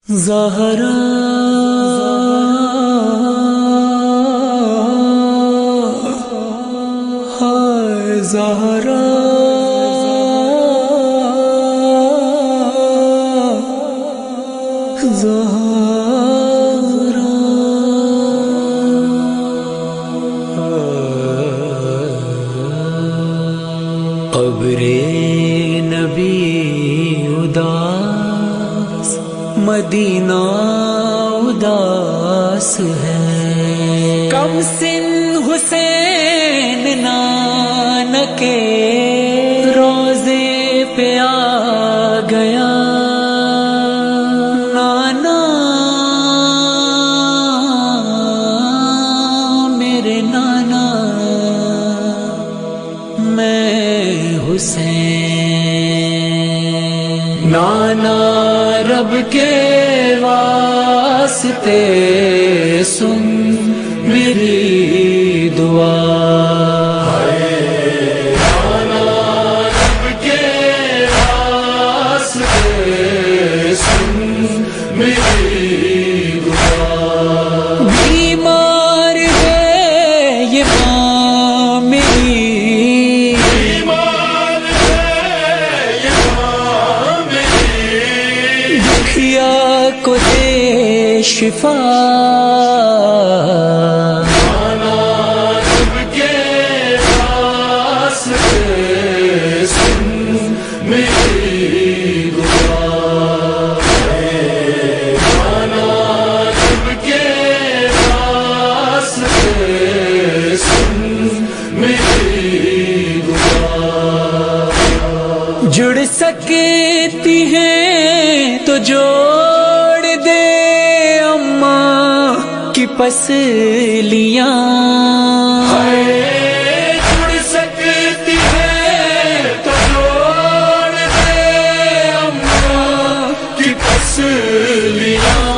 زہرا ہائے زہرا قبر نبی اداس مدینہ اداس ہے، کم سن حسین نانکے روزے پہ آ گیا، نانا میرے نانا میں حسین، نانا رب کے واسطے سن میری دعا، نانا رب کے واسطے سن میری دعا، بیمار ہے یہ ماں میری، کو دے شفا، نانا رب کے واسطے سن میری دعا، نانا رب کے واسطے سن میری دعا، جڑ سکتی ہیں تو جوڑ دے اماں کی پسلیاں، جڑ سکتی ہیں تو جوڑ دے اماں کی پسلیاں،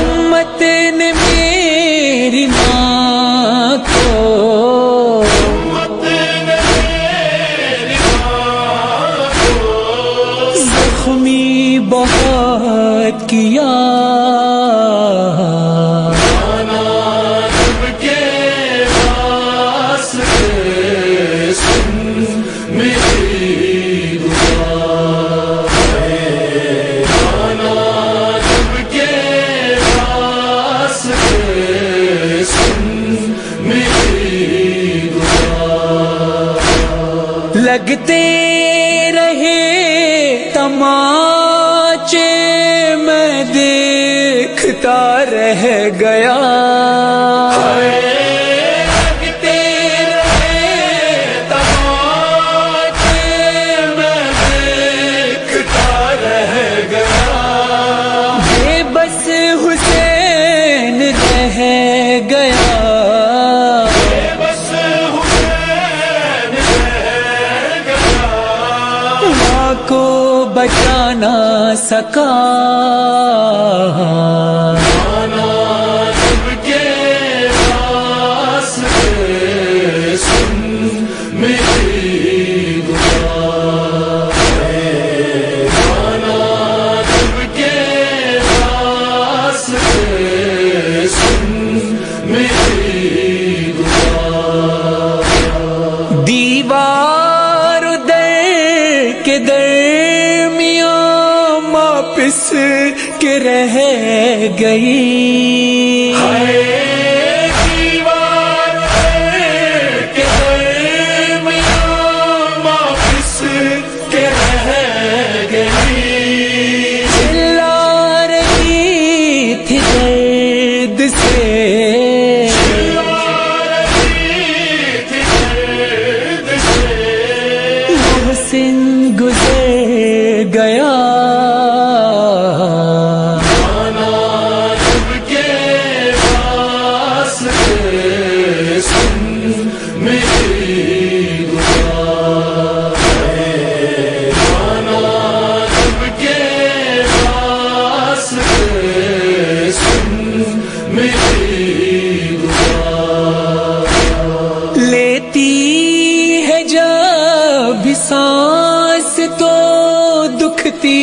امت نے میری ماں کو بہت کیا، نانا رب کے واسطے سن میری دعا، نانا رب کے واسطے سن میری دعا، لگتے رہے تماچے میں دیکھتا رہ گیا، لگتے رہے تماچے میں دیکھتا رہ گیا، بے بس حسین رہ گیا، کو بچا نہ سکا، نانا رب کے واسطے سن میری دعا، نانا رب کے واسطے سن میری دعا، دیوار کے درمیان واپس کے رہ گئی، دیوار کے درمیان واپس کے رہ گئی، چلا رہی تھی درد سے، گزر گیا، نانا رب کے واسطے سن میری دعا، نانا رب کے واسطے سن میری دعا، لیتی ہے جب سانس تو دکھتی